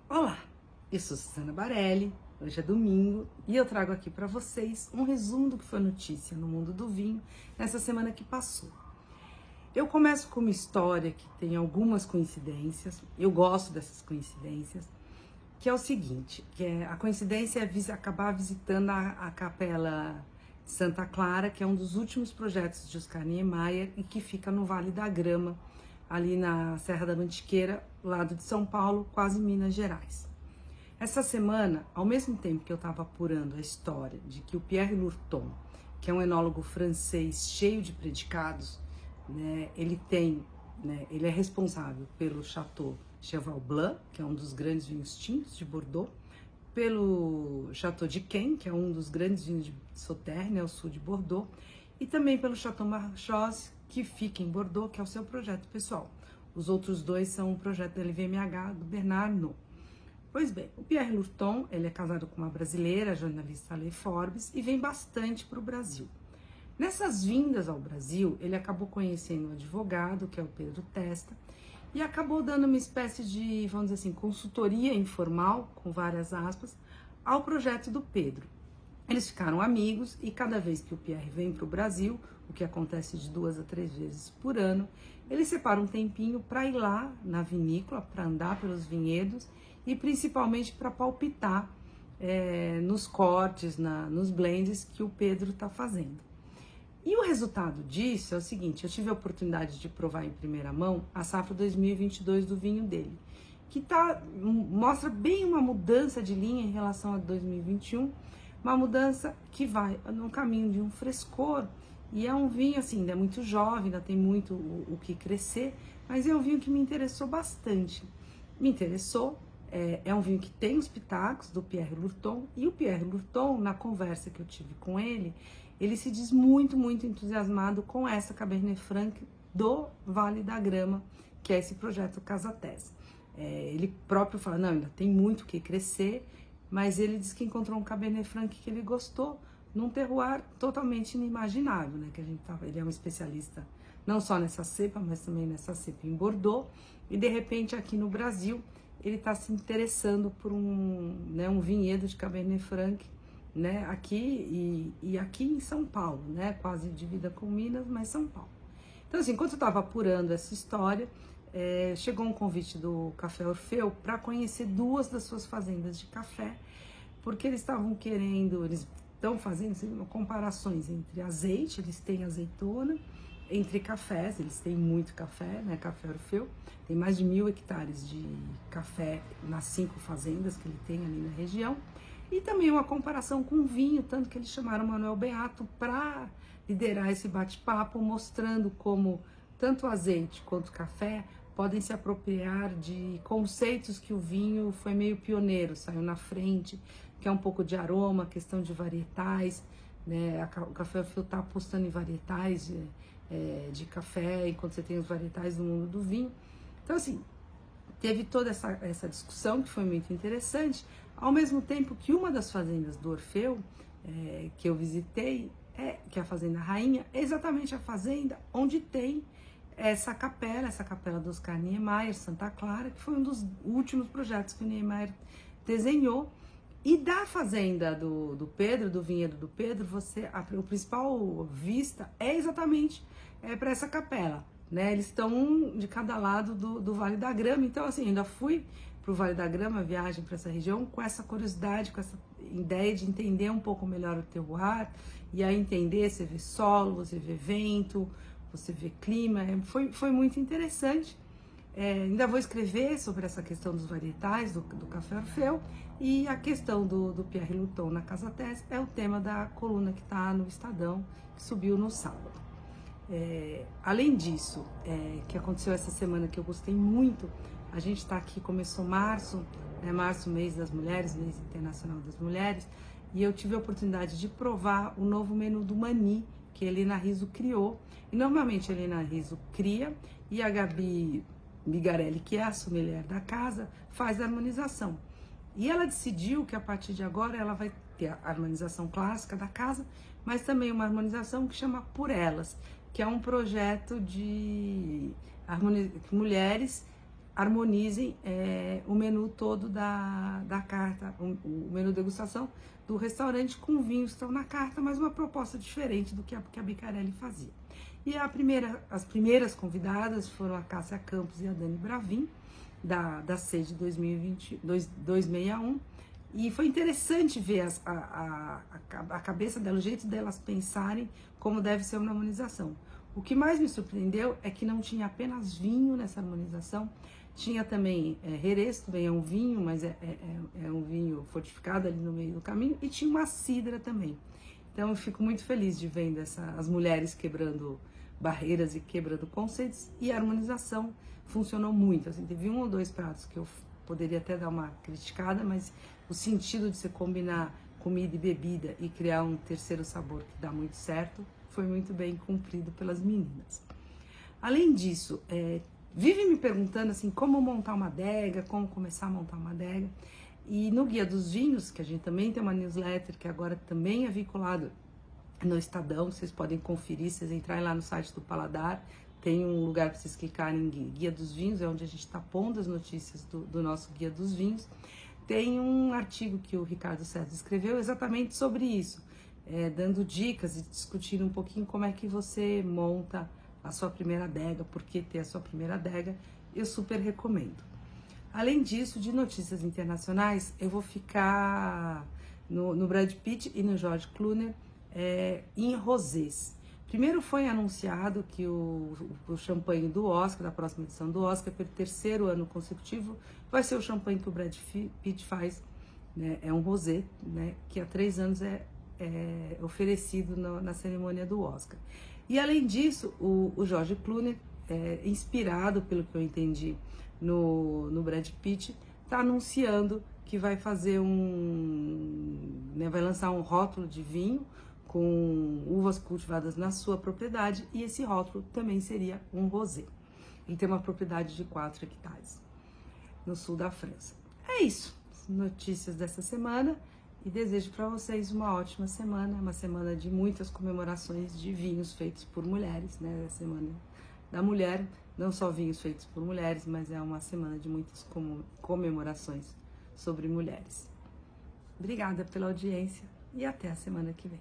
Olá, eu sou Susana Barelli, hoje é domingo e eu trago aqui para vocês um resumo do que foi notícia no mundo do vinho nessa semana que passou. Eu começo com uma história que tem algumas coincidências, eu gosto dessas coincidências, que é o seguinte, a coincidência é acabar visitando a Capela de Santa Clara, que é um dos últimos projetos de Oscar Niemeyer e que fica no Vale da Grama, ali na Serra da Mantiqueira, lado de São Paulo, quase Minas Gerais. Essa semana, ao mesmo tempo que eu estava apurando a história de que o Pierre Lurton, que é um enólogo francês cheio de predicados, né, ele é responsável pelo Chateau Cheval Blanc, que é um dos grandes vinhos tintos de Bordeaux, pelo Chateau d'Yquem, que é um dos grandes vinhos de Sauternes, ao sul de Bordeaux, e também pelo Chateau Marchose, que fica em Bordeaux, que é o seu projeto pessoal. Os outros dois são um projeto da LVMH, do Bernard Arnault. Pois bem, o Pierre Lurton, ele é casado com uma brasileira, a jornalista Ale Forbes, e vem bastante para o Brasil. Nessas vindas ao Brasil, ele acabou conhecendo um advogado, que é o Pedro Testa, e acabou dando uma espécie de, vamos dizer assim, consultoria informal, com várias aspas, ao projeto do Pedro. Eles ficaram amigos e cada vez que o Pierre vem para o Brasil, o que acontece de 2 a 3 vezes por ano, ele separa um tempinho para ir lá na vinícola, para andar pelos vinhedos e principalmente para palpitar nos cortes, nos blends que o Pedro está fazendo. E o resultado disso é o seguinte, eu tive a oportunidade de provar em primeira mão a safra 2022 do vinho dele, que mostra bem uma mudança de linha em relação a 2021, uma mudança que vai no caminho de um frescor, e é um vinho assim, ainda é muito jovem, ainda tem muito o que crescer, mas é um vinho que me interessou bastante. Me interessou, é um vinho que tem os pitacos do Pierre Lurton, e o Pierre Lurton, na conversa que eu tive com ele se diz muito, muito entusiasmado com essa Cabernet Franc do Vale da Grama, que é esse projeto Casatés. Ele próprio fala, não, ainda tem muito o que crescer, mas ele diz que encontrou um Cabernet Franc que ele gostou, num terroir totalmente inimaginável, né? Ele é um especialista não só nessa cepa, mas também nessa cepa em Bordeaux, e de repente aqui no Brasil ele está se interessando por um vinhedo de Cabernet Franc, né? Aqui e aqui em São Paulo, né? Quase divida com Minas, mas São Paulo. Então assim, enquanto eu estava apurando essa história, chegou um convite do Café Orfeu para conhecer 2 das suas fazendas de café, porque eles estão fazendo assim, comparações entre azeite, eles têm azeitona, entre cafés, eles têm muito café, né? Café Orfeu tem mais de 1.000 hectares de café nas 5 fazendas que ele tem ali na região, e também uma comparação com vinho, tanto que eles chamaram o Manuel Beato para liderar esse bate-papo, mostrando como tanto o azeite quanto o café podem se apropriar de conceitos que o vinho foi meio pioneiro, saiu na frente, que é um pouco de aroma, questão de varietais, né? O Café Orfeu está apostando em varietais de café, enquanto você tem os varietais do mundo do vinho. Então, assim, teve toda essa discussão que foi muito interessante, ao mesmo tempo que uma das fazendas do Orfeu, que eu visitei, que é a Fazenda Rainha, é exatamente a fazenda onde tem essa capela do Oscar Niemeyer, Santa Clara, que foi um dos últimos projetos que o Niemeyer desenhou. E da fazenda do Pedro, do vinhedo do Pedro, o principal vista é exatamente para essa capela, né? Eles estão um de cada lado do Vale da Grama, então assim, ainda fui para o Vale da Grama, viagem para essa região, com essa curiosidade, com essa ideia de entender um pouco melhor o terroir, e aí entender, você vê solo, você vê vento, você vê clima, foi muito interessante. Ainda vou escrever sobre essa questão dos varietais do Café Orfeu, e a questão do Pierre Lurton na Casatés é o tema da coluna que está no Estadão, que subiu no sábado. Além disso, que aconteceu essa semana que eu gostei muito, a gente está aqui, começou março, março, mês das mulheres, mês internacional das mulheres, e eu tive a oportunidade de provar o novo menu do Mani, que a Helena Rizzo criou, e normalmente a Helena Rizzo cria, e a Gabi Bigarelli, que é a sommelier da casa, faz a harmonização. E ela decidiu que a partir de agora ela vai ter a harmonização clássica da casa, mas também uma harmonização que chama Por Elas, que é um projeto de mulheres harmonizem o menu todo da carta, o menu degustação do restaurante com vinhos que estão na carta, mas uma proposta diferente do que a Bicarelli fazia. E as primeiras convidadas foram a Cássia Campos e a Dani Bravin, da sede 261, e foi interessante ver a cabeça dela, o jeito delas pensarem como deve ser uma harmonização. O que mais me surpreendeu é que não tinha apenas vinho nessa harmonização, tinha também Jerez, também é um vinho, mas é um vinho fortificado ali no meio do caminho, e tinha uma cidra também. Então eu fico muito feliz de ver as mulheres quebrando barreiras e quebrando conceitos, e a harmonização funcionou muito. Assim, teve 1 ou 2 pratos que eu poderia até dar uma criticada, mas o sentido de você combinar comida e bebida e criar um terceiro sabor que dá muito certo, foi muito bem cumprido pelas meninas. Além disso, vivem me perguntando assim, como montar uma adega, como começar a montar uma adega. E no Guia dos Vinhos, que a gente também tem uma newsletter, que agora também é vinculado no Estadão, vocês podem conferir, vocês entrarem lá no site do Paladar, tem um lugar para vocês clicarem em Guia dos Vinhos, é onde a gente está pondo as notícias do nosso Guia dos Vinhos. Tem um artigo que o Ricardo César escreveu exatamente sobre isso, dando dicas e discutindo um pouquinho como é que você monta a sua primeira adega, por que ter a sua primeira adega, eu super recomendo. Além disso, de notícias internacionais, eu vou ficar no Brad Pitt e no George Clooney em rosés. Primeiro foi anunciado que o champanhe do Oscar, da próxima edição do Oscar, pelo 3º ano consecutivo, vai ser o champanhe que o Brad Pitt faz, né? É um rosé, né? Que há 3 anos é oferecido na cerimônia do Oscar. E além disso, o George Clooney, inspirado, pelo que eu entendi, no Brad Pitt, está anunciando que vai fazer vai lançar um rótulo de vinho com uvas cultivadas na sua propriedade, e esse rótulo também seria um rosé. Ele tem uma propriedade de 4 hectares no sul da França. É isso, notícias dessa semana, e desejo para vocês uma ótima semana, uma semana de muitas comemorações de vinhos feitos por mulheres, né? A semana da mulher, não só vinhos feitos por mulheres, mas é uma semana de muitas comemorações sobre mulheres. Obrigada pela audiência e até a semana que vem.